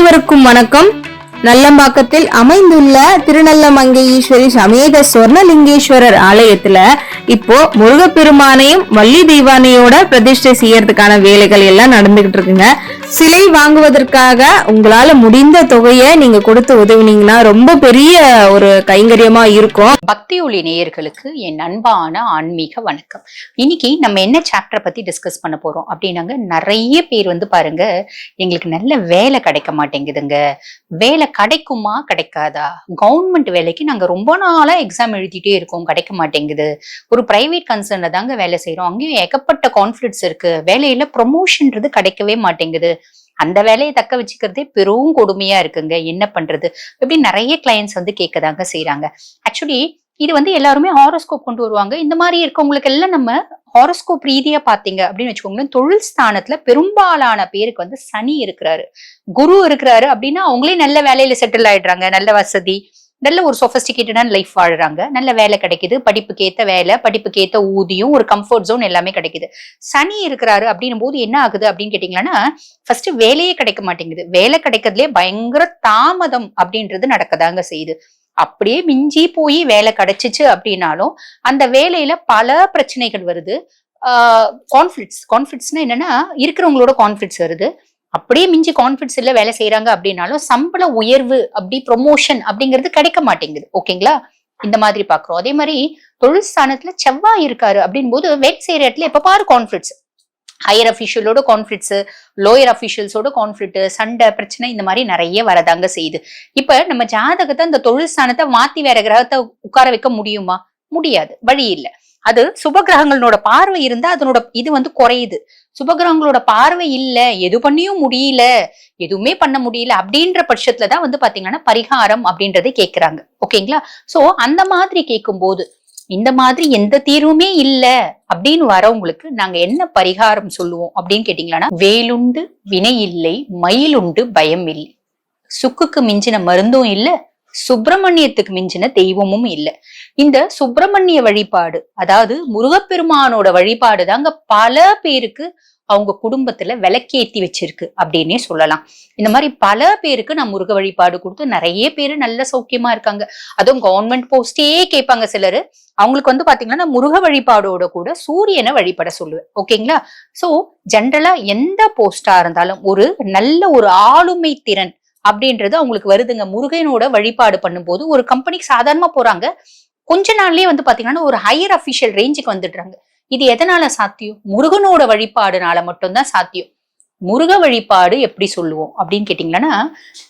அனைவருக்கும் வணக்கம். நல்லம்பாக்கத்தில் அமைந்துள்ள திருநல்லமங்கையீஸ்வரி சமேத சொர்ணலிங்கேஸ்வரர் ஆலயத்துல இப்போ முருகப்பெருமானையும் வள்ளி தெய்வானையோட பிரதிஷ்டை செய்யறதுக்கான வேலைகள் எல்லாம் நடந்துகிட்டு இருக்குங்க. சிலை வாங்குவதற்காக உங்களால முடிந்த தொகையை நீங்க கொடுத்து உதவினீங்கன்னா ரொம்ப பெரிய ஒரு கைங்கரியமா இருக்கும். பக்தி ஒளி நேயர்களுக்கு என் அன்பான ஆன்மீக வணக்கம். இன்னைக்கு நம்ம என்ன சாப்டர் பத்தி டிஸ்கஸ் பண்ண போறோம் அப்படின்னாங்க, நிறைய பேர் பாருங்க, எங்களுக்கு நல்ல வேலை கிடைக்க மாட்டேங்குதுங்க, வேலை கிடைக்குமா கிடைக்காதா, கவர்மெண்ட் வேலைக்கு நாங்க ரொம்ப நாளா எக்ஸாம் எழுதிட்டே இருக்கோம், கிடைக்க மாட்டேங்குது, ஒரு பிரைவேட் கன்சர்ன்ல தாங்க வேலை செய்யறோம், அங்கேயும் ஏகப்பட்ட கான்ஃபிளிக்ட்ஸ் இருக்கு, வேலையில ப்ரொமோஷன்றது கிடைக்கவே மாட்டேங்குது, அந்த வேலையை தக்க வச்சுக்கிறதே பெரும் கொடுமையா இருக்குங்க, என்ன பண்றது, இப்படி நிறைய கிளையன்ஸ் கேட்கதாங்க செய்யறாங்க. ஆக்சுவலி இது எல்லாருமே ஹாரோஸ்கோப் கொண்டு வருவாங்க. இந்த மாதிரி இருக்கவங்களுக்கு எல்லாம் நம்ம ஹாரோஸ்கோப் ரீதியா பாத்தீங்க அப்படின்னு வச்சுக்கோங்களேன், தொழில் ஸ்தானத்துல பெரும்பாலான பேருக்கு சனி இருக்கிறாரு, குரு இருக்கிறாரு அப்படின்னா அவங்களே நல்ல வேலையில செட்டில் ஆயிடுறாங்க, நல்ல வசதி, நல்ல ஒரு சொஃபஸ்டிகேட்டடான லைஃப் வாழ்றாங்க, நல்ல வேலை கிடைக்குது, படிப்புக்கு ஏத்த வேலை, படிப்புக்கு ஏத்த ஊதியம், ஒரு கம்ஃபர்ட் ஜோன் எல்லாமே கிடைக்குது. சனி இருக்கிறாரு அப்படின்னும் போது என்ன ஆகுது அப்படின்னு கேட்டீங்கன்னா, ஃபர்ஸ்ட் வேலையே கிடைக்க மாட்டேங்குது, வேலை கிடைக்கிறதுலே பயங்கர தாமதம் அப்படின்றது நடக்கதாங்க செய்யுது. அப்படியே மிஞ்சி போய் வேலை கிடைச்சிச்சு அப்படின்னாலும் அந்த வேலையில பல பிரச்சனைகள் வருது. கான்ஃபிளிக்ட்ஸ்னா என்னன்னா, இருக்கிறவங்களோட கான்ஃபிளிக்ட்ஸ் வருது. அப்படியே மிஞ்சி கான்ஃபிடன்ஸ் இல்ல வேலை செய்யறாங்க அப்படின்னாலும் சம்பள உயர்வு அப்படி ப்ரொமோஷன் அப்படிங்கிறது கிடைக்க மாட்டேங்குது. ஓகேங்களா, இந்த மாதிரி பாக்குறோம். அதே மாதிரி தொழில் ஸ்தானத்துல செவ்வாய் இருக்காரு அப்படின் போது வேலை செய்யற இடத்துல எப்ப பாரு கான்ஃபிளிக்ட்ஸ், ஹையர் அபிஷியலோட கான்ஃபிளிக்ட்ஸ், லோயர் அபிஷியல்ஸோட கான்ஃபிளிக்ட், சண்டை பிரச்சனை இந்த மாதிரி நிறைய வரதாங்க செய்யுது. இப்ப நம்ம ஜாதகத்தை இந்த தொழில் ஸ்தானத்தை மாத்தி வேற கிரகத்தை உட்கார வைக்க முடியுமா? முடியாது, வழி இல்லை. அது சுபகிரகங்களோட பார்வை இருந்தா அதனோட இது குறையுது. சுபகிரகங்களோட பார்வை இல்ல, எது பண்ணியும் முடியல, எதுவுமே பண்ண முடியல அப்படின்ற பட்சத்துலதான் பாத்தீங்கன்னா பரிகாரம் அப்படின்றதை கேட்கிறாங்க. ஓகேங்களா, சோ அந்த மாதிரி கேட்கும் போது இந்த மாதிரி எந்த தீர்வுமே இல்ல அப்படின்னு வரவங்களுக்கு நாங்க என்ன பரிகாரம் சொல்லுவோம் அப்படின்னு கேட்டீங்கன்னா, வேலுண்டு வினை இல்லை, மயிலுண்டு பயம் இல்லை, சுக்குக்கு மிஞ்சின மருந்தும் இல்ல, சுப்பிரமணியத்துக்கு மிஞ்சின தெய்வமும் இல்லை. இந்த சுப்பிரமணிய வழிபாடு, அதாவது முருகப்பெருமானோட வழிபாடு தாங்க பல பேருக்கு அவங்க குடும்பத்துல விளக்கேத்தி வச்சிருக்கு அப்படின்னே சொல்லலாம். இந்த மாதிரி பல பேருக்கு நான் முருக வழிபாடு கொடுத்து நிறைய பேரு நல்ல சௌக்கியமா இருக்காங்க. அதுவும் கவர்மெண்ட் போஸ்டே கேட்பாங்க சிலரு. அவங்களுக்கு பாத்தீங்கன்னா முருக வழிபாடோட கூட சூரியனை வழிபட சொல்லுவேன். ஓகேங்களா, சோ ஜென்ரலா எந்த போஸ்டா இருந்தாலும் ஒரு நல்ல ஒரு ஆளுமை திறன் அப்படின்றது அவங்களுக்கு வருதுங்க. முருகனோட வழிபாடு பண்ணும்போது ஒரு கம்பெனிக்கு சாதாரணமா போறாங்க, கொஞ்ச நாள்லயே பாத்தீங்கன்னா ஒரு ஹையர் அபிஷியல் ரேஞ்சுக்கு வந்துடுறாங்க. இது எதனால சாத்தியம்? முருகனோட வழிபாடுனால மட்டும்தான் சாத்தியம். முருக வழிபாடு எப்படி சொல்லுவோம் அப்படின்னு கேட்டீங்கன்னா,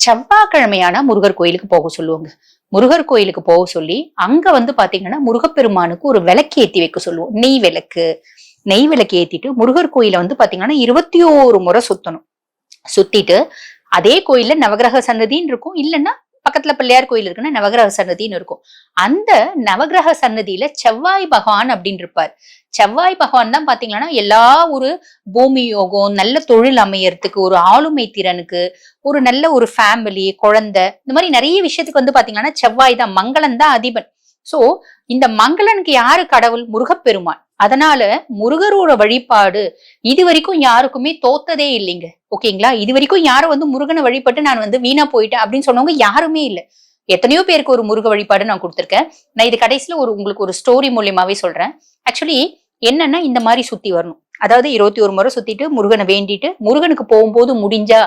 செவ்வாய்க்கிழமையான முருகர் கோயிலுக்கு போக சொல்லுவாங்க. முருகர் கோயிலுக்கு போக சொல்லி அங்க பாத்தீங்கன்னா முருகப்பெருமானுக்கு ஒரு விளக்கு ஏத்தி வைக்க சொல்லுவோம். நெய் விளக்கு ஏத்திட்டு முருகர் கோயில பாத்தீங்கன்னா 21 முறை சுத்தணும். சுத்திட்டு அதே கோயில்ல நவகிரக சன்னதின்னு இருக்கும், இல்லைன்னா பக்கத்துல பிள்ளையார் கோயில் இருக்குன்னா நவகிரக சன்னதின்னு இருக்கும். அந்த நவகிரக சன்னதியில செவ்வாய் பகவான் அப்படின்னு இருப்பார். செவ்வாய் பகவான் தான் பாத்தீங்கன்னா எல்லா ஒரு பூமி யோகம், நல்ல தொழில் அமையறதுக்கு, ஒரு ஆளுமை திறனுக்கு, ஒரு நல்ல ஒரு ஃபேமிலி, குழந்தை, இந்த மாதிரி நிறைய விஷயத்துக்கு பாத்தீங்கன்னா செவ்வாய் தான், மங்களன் தான் அதிபன். சோ இந்த மங்களனுக்கு யாரு கடவுள்? முருகப்பெருமான். அதனால முருகரோட வழிபாடு இது வரைக்கும் யாருக்குமே தோத்ததே இல்லைங்க. ஓகேங்களா, இது வரைக்கும் யாரும் முருகனை வழிபட்டு நான் வீணா போயிட்டேன் அப்படின்னு சொன்னவங்க யாருமே இல்லை. எத்தனையோ பேருக்கு ஒரு முருக வழிபாடு நான் கொடுத்துருக்கேன். நான் இது கடைசியில உங்களுக்கு ஒரு ஸ்டோரி மூலியமாவே சொல்றேன். ஆக்சுவலி என்னன்னா, இந்த மாதிரி சுத்தி வரணும். அதாவது 21 முறை சுத்திட்டு முருகனை வேண்டிட்டு, முருகனுக்கு போகும்போது முடிஞ்சா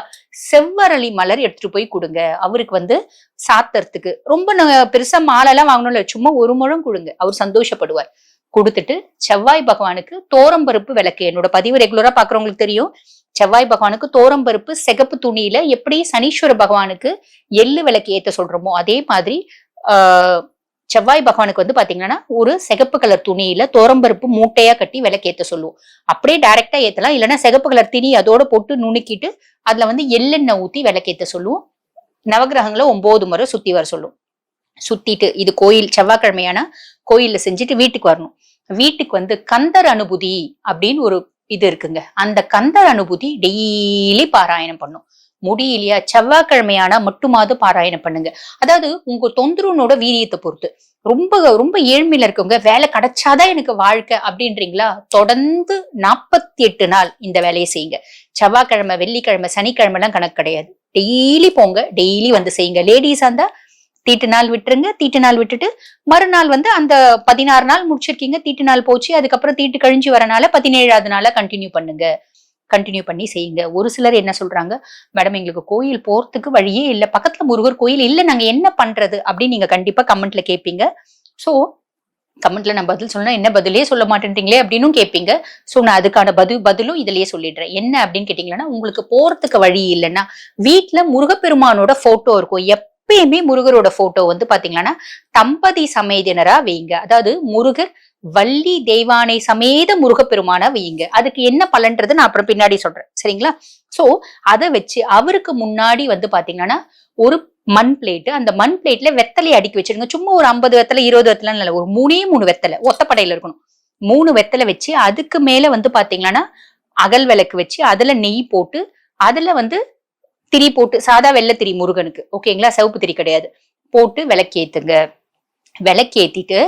செவ்வரளி மலர் எடுத்துட்டு போய் கொடுங்க. அவருக்கு சாத்தறதுக்கு ரொம்ப பெருசா மாலை எல்லாம் வாங்கணும்ல, சும்மா ஒரு முழம் கொடுங்க, அவர் சந்தோஷப்படுவார். கொடுத்துட்டு செவ்வாய் பகவானுக்கு தோரம்பருப்பு விளக்கு, என்னோட பதிவு ரெகுலரா பாக்குறவங்களுக்கு தெரியும், செவ்வாய் பகவானுக்கு தோரம்பருப்பு சிகப்பு துணியில எப்படி சனீஸ்வர பகவானுக்கு எள்ளு விளக்கு ஏத்த சொல்றோமோ அதே மாதிரி செவ்வாய் பகவானுக்கு பாத்தீங்கன்னா ஒரு சிகப்பு கலர் துணியில தோரம்பருப்பு மூட்டையா கட்டி விளக்கேத்த சொல்லுவோம். அப்படியே டைரக்டா ஏத்தலாம், இல்லைன்னா சிகப்பு கலர் திணி அதோட போட்டு நுணுக்கிட்டு அதுல எள்ளெண்ணெய் ஊத்தி விளக்கேத்த சொல்லுவோம். நவகிரகங்களை 9 முறை சுத்தி வர சொல்லுவோம். சுத்திட்டு இது கோயில் செவ்வாய்க்கிழமையான கோயில்ல செஞ்சுட்டு வீட்டுக்கு வரணும். வீட்டுக்கு கந்தர் அனுபூதி அப்படின்னு ஒரு இது இருக்குங்க. அந்த கந்தர் அனுபூதி டெய்லி பாராயணம் பண்ணும். முடியலையா செவ்வாய்க்கிழமையானா மட்டுமாவது பாராயணம் பண்ணுங்க. அதாவது உங்க தொந்தரவுனோட வீரியத்தை பொறுத்து. ரொம்ப ரொம்ப ஏழ்மையில இருக்கவங்க வேலை கிடைச்சாதான் எனக்கு வாழ்க்கை அப்படின்றீங்களா, தொடர்ந்து 48 நாள் இந்த வேலையை செய்யுங்க. செவ்வாய்க்கிழமை, வெள்ளிக்கிழமை, சனிக்கிழமை எல்லாம் கணக்கு கிடையாது. டெய்லி போங்க, டெய்லி வந்து செய்யுங்க. லேடிஸா இருந்தா தீட்டு நாள் விட்டுருங்க, தீட்டு நாள் விட்டுட்டு மறுநாள் வந்து அந்த 16 நாள் முடிச்சிருக்கீங்க, தீட்டு நாள் போச்சு, அதுக்கப்புறம் தீட்டு கழிஞ்சு வரனால 17வது நாள கண்டினியூ பண்ணுங்க. கண்டினியூ பண்ணி செய்யுங்க. ஒரு சிலர் என்ன சொல்றாங்க, மேடம் எங்களுக்கு கோயில் போறதுக்கு வழியே இல்ல, பக்கத்துல முருகர் கோயில் இல்ல, நாங்க என்ன பண்றது அப்படின்னு நீங்க கண்டிப்பா கமெண்ட்ல கேட்பீங்க. சோ கமெண்ட்ல நான் பதில் சொன்னா என்ன பதிலே சொல்ல மாட்டேன்றீங்களே அப்படின்னு கேட்பீங்க. சோ நான் அதுக்கான பதிலும் இதுலயே சொல்லிடுறேன். என்ன அப்படின்னு கேட்டீங்கன்னா, உங்களுக்கு போறதுக்கு வழி இல்லைன்னா வீட்டுல முருகப்பெருமானோட போட்டோ இருக்கும். எப்பயுமே முருகரோட போட்டோ வந்து பாத்தீங்கன்னா தம்பதி சமேதனரா வைங்க. அதாவது முருகர் வள்ளி தெய்வானை சமேத முருகப்பெருமானா வையுங்க. அதுக்கு என்ன பலன்றது நான் அப்புறம் பின்னாடி சொல்றேன். சரிங்களா? சோ அதை வச்சு அவருக்கு முன்னாடி வந்து பாத்தீங்கன்னா ஒரு மண் பிளேட், அந்த மண் பிளேட்ல வெத்தலை அடுக்கி வச்சிருங்க. சும்மா ஒரு 50 வெத்தலை 20 வெத்தலை இல்ல, ஒரு 3 வெத்தலை ஒத்தப்படையில இருக்கணும். 3 வெத்தலை வச்சு அதுக்கு மேல வந்து பாத்தீங்கன்னா அகல் விளக்கு வச்சு அதுல நெய் போட்டு அதுல வந்து திரி போட்டு, சாதா வெள்ளை திரி முருகனுக்கு, ஓகேங்களா, சிவப்பு திரி கிடையாது, போட்டு விளக்கேத்துங்க. விளக்கேத்திட்டு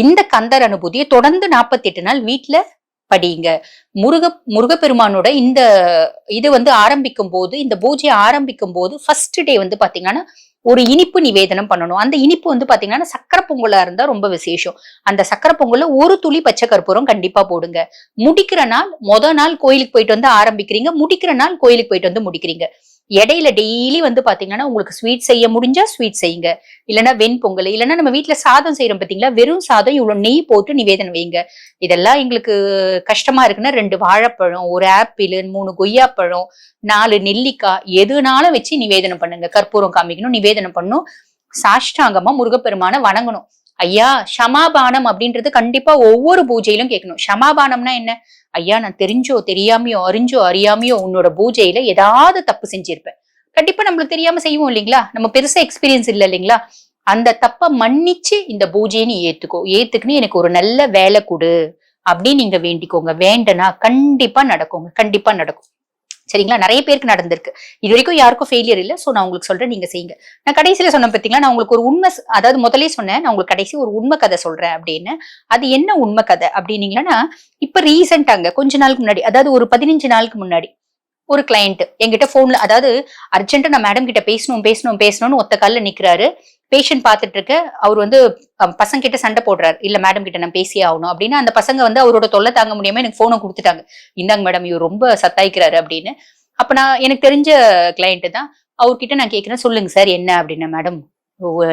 இந்த கந்தர் அனுபூதியை தொடர்ந்து 48 நாள் வீட்டுல படிங்க. முருகப்பெருமானோட இந்த இது வந்து ஆரம்பிக்கும் போது, இந்த பூஜையை ஆரம்பிக்கும் போது ஃபர்ஸ்ட் டே வந்து பாத்தீங்கன்னா ஒரு இனிப்பு நிவேதனம் பண்ணணும். அந்த இனிப்பு வந்து பாத்தீங்கன்னா சக்கரை பொங்கலா இருந்தா ரொம்ப விசேஷம். அந்த சக்கரை பொங்கல்ல ஒரு துளி பச்சை கற்பூரம் கண்டிப்பா போடுங்க. முடிக்கிற நாள் நாள் கோயிலுக்கு போயிட்டு வந்து ஆரம்பிக்கிறீங்க, முடிக்கிற நாள் கோயிலுக்கு போயிட்டு வந்து முடிக்கிறீங்க. இடையில டெய்லி வந்து பாத்தீங்கன்னா உங்களுக்கு ஸ்வீட் செய்ய முடிஞ்சா ஸ்வீட் செய்யுங்க, இல்லைன்னா வெண்பொங்கல், இல்லைன்னா நம்ம வீட்டுல சாதம் செய்யறோம் பாத்தீங்களா, வெறும் சாதம் இவ்வளவு நெய் போட்டு நிவேதனம் வைங்க. இதெல்லாம் எங்களுக்கு கஷ்டமா இருக்குன்னா 2 வாழைப்பழம், 1 ஆப்பிள், 3 கொய்யாப்பழம், 4 நெல்லிக்காய், எதுனாலும் வச்சு நிவேதனம் பண்ணுங்க. கற்பூரம் காமிக்கணும், நிவேதனம் பண்ணும், சாஷ்டாங்கமா முருகப்பெருமான வணங்கணும். ஐயா ஷமாபானம் அப்படின்றது கண்டிப்பா ஒவ்வொரு பூஜையிலும் கேட்கணும். ஷமாபானம்னா என்ன? ஐயா நான் தெரிஞ்சோ தெரியாமையோ அறிஞ்சோ அறியாமையோ உன்னோட பூஜையில ஏதாவது தப்பு செஞ்சிருப்பேன். கண்டிப்பா நம்மளுக்கு தெரியாம செய்வோம் இல்லைங்களா, நம்ம பெருசா எக்ஸ்பீரியன்ஸ் இல்ல இல்லைங்களா, அந்த தப்ப மன்னிச்சு இந்த பூஜையை நீ ஏத்துக்கோ, ஏத்துக்குன்னு எனக்கு ஒரு நல்ல வேலை கொடு அப்படின்னு நீங்க வேண்டிக்கோங்க. வேண்டனா கண்டிப்பா நடக்குங்க, கண்டிப்பா நடக்கும். சரிங்களா? நிறைய பேருக்கு நடந்திருக்கு. இது வரைக்கும் யாருக்கும் ஃபெயிலியர் இல்ல. சோ நான் உங்களுக்கு சொல்றேன், நீங்க செய்யுங்க. நான் கடைசியில சொன்ன பாத்தீங்களா, நான் உங்களுக்கு ஒரு உண்மை, அதாவது முதலே சொன்னேன் நான் உங்களுக்கு கடைசி ஒரு உண்மை கதை சொல்றேன் அப்படின்னு. அது என்ன உண்மை கதை அப்படின்னீங்கன்னா, இப்ப ரீசெண்டாங்க கொஞ்ச நாளுக்கு முன்னாடி, அதாவது ஒரு 15 நாளுக்கு முன்னாடி ஒரு கிளையண்ட் என்கிட்ட போன்ல, அதாவது அர்ஜென்ட்டா நான் மேடம் கிட்ட பேசணும்னு ஒத்த கால்ல நிக்கிறாரு. பேஷண்ட் பாத்துட்டு இருக்க, அவர் வந்து பசங்க கிட்ட சண்டை போடுறாரு. இல்ல மேடம் கிட்ட நான் பேசியே ஆகணும் அப்படின்னு. அந்த பசங்க வந்து அவரோட தொல்லை தாங்க முடியாம எனக்கு போனை கொடுத்துட்டாங்க. இந்தாங்க மேடம், இவர் ரொம்ப சத்தாய்க்கிறாரு அப்படின்னு. அப்ப நான் எனக்கு தெரிஞ்ச கிளையண்ட் தான், அவர்கிட்ட நான் கேட்கிறேன், சொல்லுங்க சார் என்ன அப்படின்னு. மேடம்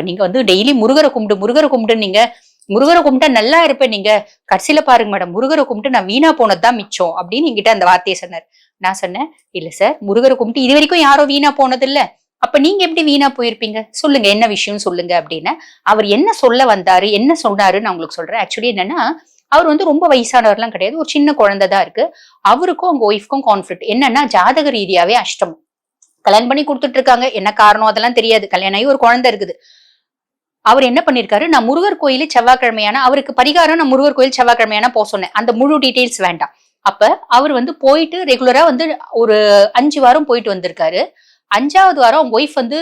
நீங்க வந்து டெய்லி முருகரை கும்பிட்டு நீங்க முருகரை கும்பிட்டா நல்லா இருப்பேன், நீங்க கடைசியில பாருங்க மேடம், முருகரை கும்பிட்டு நான் வீணா போனதுதான் மிச்சம் அப்படின்னு என்கிட்ட அந்த வார்த்தையை சொன்னார். நான் சொன்னேன், இல்ல சார், முருகரை கும்பிட்டு இது வரைக்கும் யாரோ வீணா போனது இல்ல, அப்ப நீங்க எப்படி வீணா போயிருப்பீங்க, சொல்லுங்க என்ன விஷயம் சொல்லுங்க அப்படின்னு. அவர் என்ன சொல்ல வந்தாரு, என்ன சொன்னாரு நான் உங்களுக்கு சொல்றேன். ஆக்சுவலி என்னன்னா, அவர் வந்து ரொம்ப வயசானவர்லாம் கிடையாது, ஒரு சின்ன குழந்தைதான் இருக்கு. அவருக்கும் அவங்க ஒய்ஃப்க்கும் கான்ஃபிளிக்ட் என்னன்னா, ஜாதக ரீதியாவே அஷ்டமம். கல்யாணம் பண்ணி கொடுத்துட்டு இருக்காங்க, என்ன காரணம் அதெல்லாம் தெரியாது, கல்யாணம் ஆகி ஒரு குழந்தை இருக்குது. அவர் என்ன பண்ணிருக்காரு, நான் முருகர் கோயிலு செவ்வாய்க்கிழமையான, அவருக்கு பரிகாரம் நான் முருகர் கோயில் செவ்வாய்க்கிழமையான போக சொன்னேன், அந்த முழு டீடைல்ஸ் வேண்டாம். அப்ப அவர் வந்து போயிட்டு ரெகுலரா வந்து ஒரு 5 வாரம் போயிட்டு வந்திருக்காரு. 5வது வாரம் அவங்க ஒய்ஃப் வந்து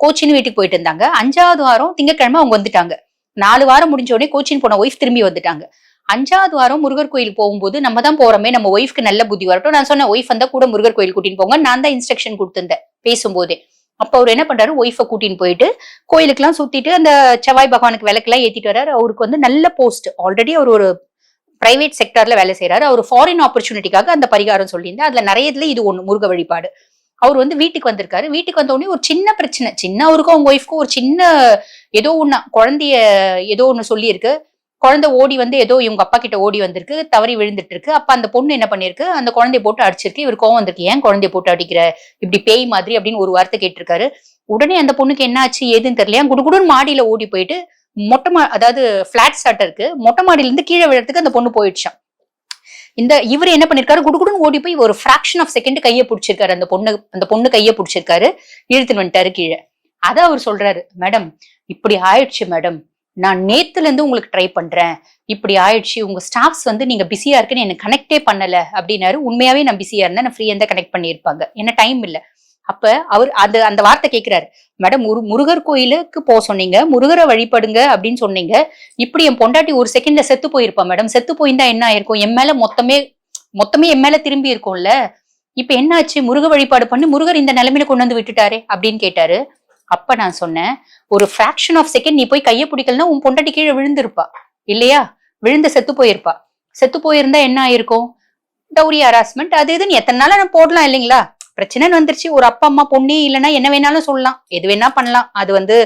கோச்சின்னு வீட்டுக்கு போயிட்டு இருந்தாங்க. 5வது வாரம் திங்கட்கிழமை அவங்க வந்துட்டாங்க. 4 வாரம் முடிஞ்ச உடனே கோச்சின் போன ஒய்ஃப் திரும்பி வந்துட்டாங்க. 5வது வாரம் முருகர் கோயில் போகும்போது, நம்ம தான் போறோமே, நம்ம ஒய்ஃப்க்கு நல்ல புத்தி வரட்டும், நான் சொன்னேன் ஒய்ஃப் வந்தா கூட முருகர் கோயில் கூட்டின்னு போங்க, நான் தான் இன்ஸ்ட்ரக்ஷன் கொடுத்திருந்தேன் பேசும்போதே. அப்ப அவர் என்ன பண்றாரு, ஒய்ஃபை கூட்டின்னு போயிட்டு கோயிலுக்கு எல்லாம் சுத்திட்டு அந்த செவ்வாய் பகவானுக்கு விளக்கு எல்லாம் ஏத்திட்டு வர்றாரு. அவருக்கு வந்து நல்ல போஸ்ட், ஆல்ரெடி அவர் ஒரு பிரைவேட் செக்டர்ல வேலை செய்யறாரு. அவர் ஃபாரின் ஆப்பர்ச்சுனிட்டிக்காக அந்த பரிகாரம் சொல்லியிருந்தேன். அதுல நிறையதுல இது ஒண்ணு, முருக வழிபாடு. அவர் வந்து வீட்டுக்கு வந்திருக்காரு. வீட்டுக்கு வந்த உடனே ஒரு சின்ன பிரச்சனை, சின்ன அவருக்கும் அவங்க ஒய்ஃப்க்கும் ஒரு சின்ன ஏதோ ஒண்ணு, குழந்தைய ஏதோ ஒண்ணு சொல்லி இருக்கு. குழந்தை ஓடி வந்து ஏதோ இவங்க அப்பா கிட்ட ஓடி வந்திருக்கு, தவறி விழுந்துட்டு இருக்கு. அப்ப அந்த பொண்ணு என்ன பண்ணிருக்கு, அந்த குழந்தைய போட்டு அடிச்சிருக்கு. இவர் கோவம் வந்திருக்கு, ஏன் குழந்தைய போட்டு அடிக்கிற, இப்படி பேய் மாதிரி அப்படின்னு ஒரு வார்த்தை கேட்டிருக்காரு. உடனே அந்த பொண்ணுக்கு என்ன ஆச்சு ஏதுன்னு தெரியல, குடுகுடுன்னு மாடியில ஓடி போயிட்டு அதாவது பிளாட் ஸ்டார்ட் இருக்கு, மொட்டை மாடியில இருந்து கீழே விழுறதுக்கு அந்த பொண்ணு போயிடுச்சான். இவர் என்ன பண்ணிருக்காரு, குடுகுடுன்னு ஓடி போய் ஒரு ஃபிராக்ஷன் ஆஃப் செகண்ட் கையை பிடிச்சிருக்காரு, அந்த பொண்ணு கையை பிடிச்சிருக்காரு, இழுத்துன்னு வந்துட்டாரு கீழே. அத அவர் சொல்றாரு, மேடம் இப்படி ஆயிடுச்சு மேடம், நான் நேத்துல இருந்து உங்களுக்கு ட்ரை பண்றேன், இப்படி ஆயிடுச்சு, உங்க ஸ்டாஃப்ஸ் வந்து நீங்க பிஸியா இருக்குன்னு எனக்கு கனெக்டே பண்ணல அப்படின்னாரு. உண்மையாவே நான் பிஸியா இருந்தேன், நான் ஃப்ரீயா இருந்தா கனெக்ட் பண்ணிருப்பாங்க, என்ன டைம் இல்ல. அப்ப அவர் அந்த வார்த்தை கேட்கிறாரு, மேடம் முருகர் கோயிலுக்கு போக சொன்னீங்க, முருகரை வழிபடுங்க அப்படின்னு சொன்னீங்க, இப்படி என் பொண்டாட்டி ஒரு செகண்ட்ல செத்து போயிருப்பா மேடம், செத்து போயிருந்தா என்ன ஆயிருக்கும், என் மேல மொத்தமே என் மேல திரும்பி இருக்கும்ல, இப்ப என்னாச்சு, முருக வழிபாடு பண்ணி முருகர் இந்த நிலைமையில கொண்டு வந்து விட்டுட்டாரே அப்படின்னு கேட்டாரு. அப்ப நான் சொன்னேன், ஒரு ஃபிராக்ஷன் ஆஃப் செகண்ட் நீ போய் கையை பிடிக்கலன்னா உன் பொண்டாட்டி கீழே விழுந்திருப்பா இல்லையா, விழுந்து செத்து போயிருப்பா. செத்து போயிருந்தா என்ன ஆயிருக்கும், டவுரி ஹராஸ்மெண்ட் அது இதுன்னு எத்தனை நாளா நான் போடலாம் இல்லைங்களா. பிரச்சனைன்னு வந்துருச்சு, ஒரு அப்பா அம்மா பொண்ணு இல்லைன்னா என்ன வேணாலும் சொல்லலாம், எது வேணா பண்ணலாம். அது வந்து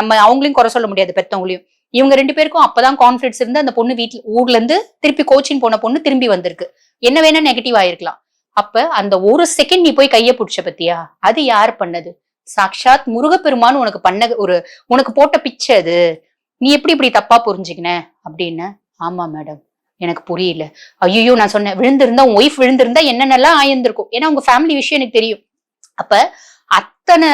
நம்ம அவங்களையும் குறை சொல்ல முடியாது, பெத்தவங்களையும். இவங்க 2 பேருக்கும் அப்பதான் கான்ஃபிடன்ஸ் இருந்து அந்த பொண்ணு வீட்டுல ஊர்ல இருந்து திருப்பி கோச்சிங் போன பொண்ணு திரும்பி வந்திருக்கு. என்ன வேணா நெகட்டிவ் ஆயிருக்கலாம். அப்ப அந்த ஒரு செகண்ட் நீ போய் கைய பிடிச்ச பத்தியா, அது யார் பண்ணது, சாக்ஷாத் முருகப்பெருமான் உனக்கு பண்ண உனக்கு போட்ட பிச்சை அது. நீ எப்படி இப்படி தப்பா புரிஞ்சுக்கின அப்படின்னு. ஆமா மேடம், எனக்கு புரியல. ஐயோ, நான் சொன்னேன், விழுந்திருந்தா உன் ஒய்ஃப் விழுந்திருந்தா என்னென்னலாம் ஆயிருந்திருக்கும், ஏன்னா உங்க ஃபேமிலி விஷயம் எனக்கு தெரியும். அப்ப அத்தனை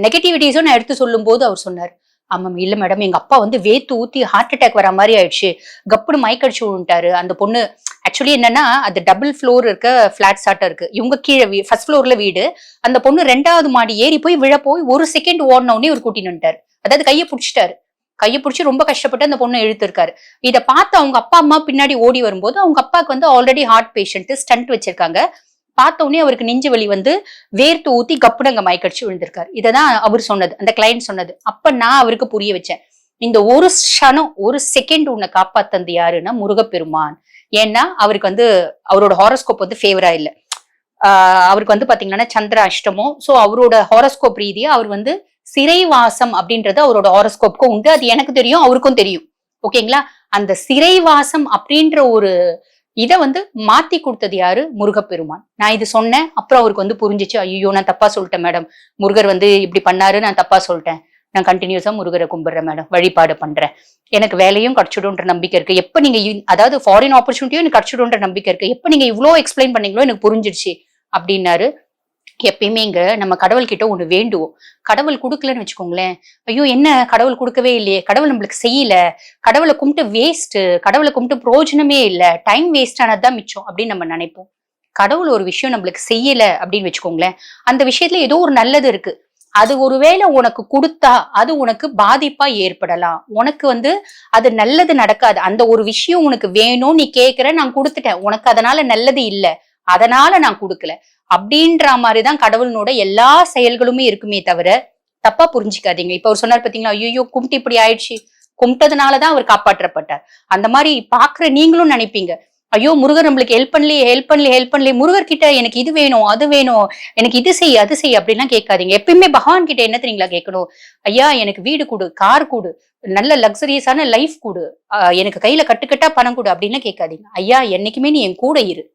நெகட்டிவிட்டிஸும் நான் எடுத்து சொல்லும் போது அவர் சொன்னார், ஆமா இல்ல மேடம், எங்க அப்பா வந்து வேத்து ஊத்தி ஹார்ட் அட்டாக் வர மாதிரி ஆயிடுச்சு, கப்புன்னு மயக்கடிச்சு விட்டாரு. அந்த பொண்ணு ஆக்சுவலி என்னன்னா, அது டபுள் ஃப்ளோர் இருக்க பிளாட் சாட்டா இருக்கு, இவங்க கீழே ஃபர்ஸ்ட் ஃப்ளோர்ல வீடு. அந்த பொண்ணு 2வது மாடி ஏறி போய் விழ போய் ஒரு செகண்ட் ஓடின உடனே ஒரு கூட்டின்னு வந்துட்டாரு. அதாவது கையை பிடிச்சிட்டாரு, கையை பிடிச்சி ரொம்ப கஷ்டப்பட்டு அந்த பொண்ணை இழுத்திருக்காரு. இதை பார்த்து அவங்க அப்பா அம்மா பின்னாடி ஓடி வரும்போது அவங்க அப்பாவுக்கு வந்து ஆல்ரெடி ஹார்ட் பேஷண்ட், ஸ்டண்ட் வச்சிருக்காங்க. பார்த்த உடனே அவருக்கு நெஞ்சு வலி வந்து வேர்த்து ஊத்தி கப்புடங்க மயக்கடிச்சு விழுந்திருக்காரு. இததான் அவர் சொன்னது, அந்த கிளைண்ட் சொன்னது. அப்ப நான் அவருக்கு புரிய வச்சேன், இந்த ஒரு க்ஷணம் ஒரு செகண்ட் உன்னை காப்பாத்தது யாருன்னா முருகப்பெருமான். ஏன்னா அவருக்கு வந்து அவரோட ஹாரோஸ்கோப் வந்து ஃபேவரா இல்ல. அவருக்கு வந்து பாத்தீங்கன்னா சந்திர அஷ்டமம். சோ அவரோட ஹாரோஸ்கோப் ரீதியா அவர் வந்து சிறைவாசம் அப்படின்றது அவரோட ஹாரோஸ்கோப்புக்கும் உண்டு. அது எனக்கு தெரியும், அவருக்கும் தெரியும். ஓகேங்களா. அந்த சிறைவாசம் அப்படின்ற ஒரு இதை வந்து மாத்தி கொடுத்தது யாரு, முருகப்பெருமான். நான் இது சொன்னேன், அப்புறம் அவருக்கு வந்து புரிஞ்சிச்சு, ஐயோ நான் தப்பா சொல்லிட்டேன் மேடம், முருகர் வந்து இப்படி பண்ணாரு, நான் தப்பா சொல்லிட்டேன், நான் கண்டினியூஸா முருகரை கும்பிடுறேன் மேடம், வழிபாடு பண்றேன், எனக்கு வேலையும் கிடைச்சிடும்ன்ற நம்பிக்கை இருக்கு. எப்ப நீங்க அதாவது ஃபாரின் ஆப்பர்ச்சுனிட்டியும் எனக்கு கிடைச்சிடும்ன்ற நம்பிக்கை இருக்கு, எப்ப நீங்க இவ்வளோ எக்ஸ்பிளைன் பண்ணீங்களோ எனக்கு புரிஞ்சிடுச்சு அப்படின்னாரு. எப்பயுமே இங்க நம்ம கடவுள் கிட்ட ஒண்ணு வேண்டுவோம், கடவுள் கொடுக்கலன்னு வச்சுக்கோங்களேன், ஐயோ என்ன கடவுள் கொடுக்கவே இல்லையே, கடவுள் நம்மளுக்கு செய்யல, கடவுளை கும்பிட்டு வேஸ்ட், கடவுளை கும்பிட்டு பிரயோஜனமே இல்லை, டைம் வேஸ்ட் ஆனதுதான் மிச்சம் அப்படின்னு நம்ம நினைப்போம். கடவுள் ஒரு விஷயம் நம்மளுக்கு செய்யல அப்படின்னு வச்சுக்கோங்களேன், அந்த விஷயத்துல ஏதோ ஒரு நல்லது இருக்கு, அது ஒருவேளை உனக்கு கொடுத்தா அது உனக்கு பாதிப்பா ஏற்படலாம், உனக்கு வந்து அது நல்லது நடக்காது, அந்த ஒரு விஷயம் உனக்கு வேணும், நீ கேட்கிற, நான் கொடுத்துட்டேன், உனக்கு அதனால நல்லது இல்லை, அதனால நான் கொடுக்கல அப்படின்ற மாதிரிதான் கடவுளனோட எல்லா செயல்களுமே இருக்குமே தவிர தப்பா புரிஞ்சுக்காதீங்க. இப்ப அவர் சொன்னார் பாத்தீங்களா, ஐயோ கும்பிட்டு இப்படி ஆயிடுச்சு, கும்பிட்டதுனாலதான் அவர் காப்பாற்றப்பட்டார். அந்த மாதிரி பாக்குற நீங்களும் நினைப்பீங்க, ஐயோ முருகர் நம்மளுக்கு ஹெல்ப் பண்ணலையே, முருகர் கிட்ட எனக்கு இது வேணும் அது வேணும், எனக்கு இது செய் அது செய் அப்படின்லாம் கேட்காதீங்க. எப்பயுமே பகவான் கிட்ட என்ன தெரியுங்களா கேட்கணும், ஐயா எனக்கு வீடு கொடு, கார் கொடு, நல்ல லக்ஸரியஸான லைஃப் கொடு, எனக்கு கையில கட்டுக்கட்டா பணம் கொடு அப்படின்னு கேட்காதீங்க. ஐயா என்னைக்குமே நீ என் கூட இரு,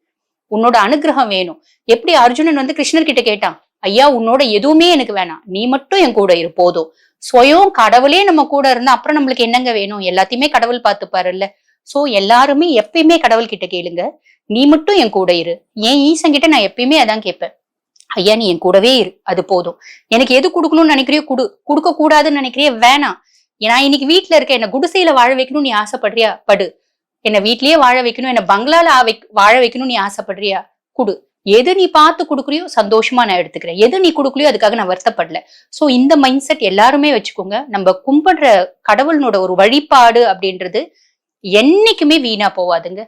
உன்னோட அனுகிரகம் வேணும். எப்படி அர்ஜுனன் வந்து கிருஷ்ணர் கிட்ட கேட்டான், ஐயா உன்னோட எதுவுமே எனக்கு வேணாம், நீ மட்டும் என் கூட இரு போதும். ஸ்வயம் கடவுளே நம்ம கூட இருந்தா அப்புறம் நம்மளுக்கு என்னங்க வேணும், எல்லாத்தையுமே கடவுள் பார்த்துப்பாருல்ல. சோ எல்லாருமே எப்பயுமே கடவுள் கிட்ட கேளுங்க, நீ மட்டும் என் கூட இரு. என் ஈசன் கிட்ட நான் எப்பயுமே அதான் கேட்பேன், ஐயா நீ என் கூடவே இரு, அது போதும். எனக்கு எது கொடுக்கணும்னு நினைக்கிறியோ குடு, கொடுக்க கூடாதுன்னு நினைக்கிறிய வேணாம். நான் இன்னைக்கு வீட்டுல இருக்க, என்ன குடிசையில வாழ வைக்கணும்னு நீ ஆசைப்படுறியா படு, என்ன வீட்லயே வாழ வைக்கணும், என்ன பங்களால வாழ வைக்கணும் நீ ஆசைப்படுறியா குடு, எது நீ பார்த்து கொடுக்குறியோ சந்தோஷமா நான் எடுத்துக்கிறேன், எது நீ கொடுக்கலையோ அதுக்காக நான் வருத்தப்படல. சோ இந்த மைண்ட் செட் எல்லாருமே வச்சுக்கோங்க. நம்ம கும்பிடுற கடவுளனோட ஒரு வழிபாடு அப்படின்றது என்னைக்குமே வீணா போவாதுங்க,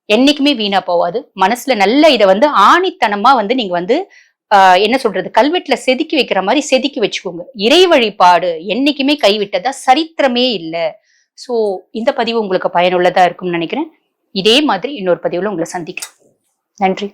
என்னைக்குமே வீணா போவாது. மனசுல நல்ல இதை வந்து ஆணித்தனமா வந்து நீங்க வந்து என்ன சொல்றது, கல்வெட்டுல செதுக்கி வைக்கிற மாதிரி செதுக்கி வச்சுக்கோங்க. இறை வழிபாடு என்னைக்குமே கைவிட்டதா சரித்திரமே இல்லை. சோ இந்த பதிவு உங்களுக்கு பயனுள்ளதா இருக்கும்னு நினைக்கிறேன். இதே மாதிரி இன்னொரு பதிவுல உங்களை சந்திக்கிறேன். நன்றி.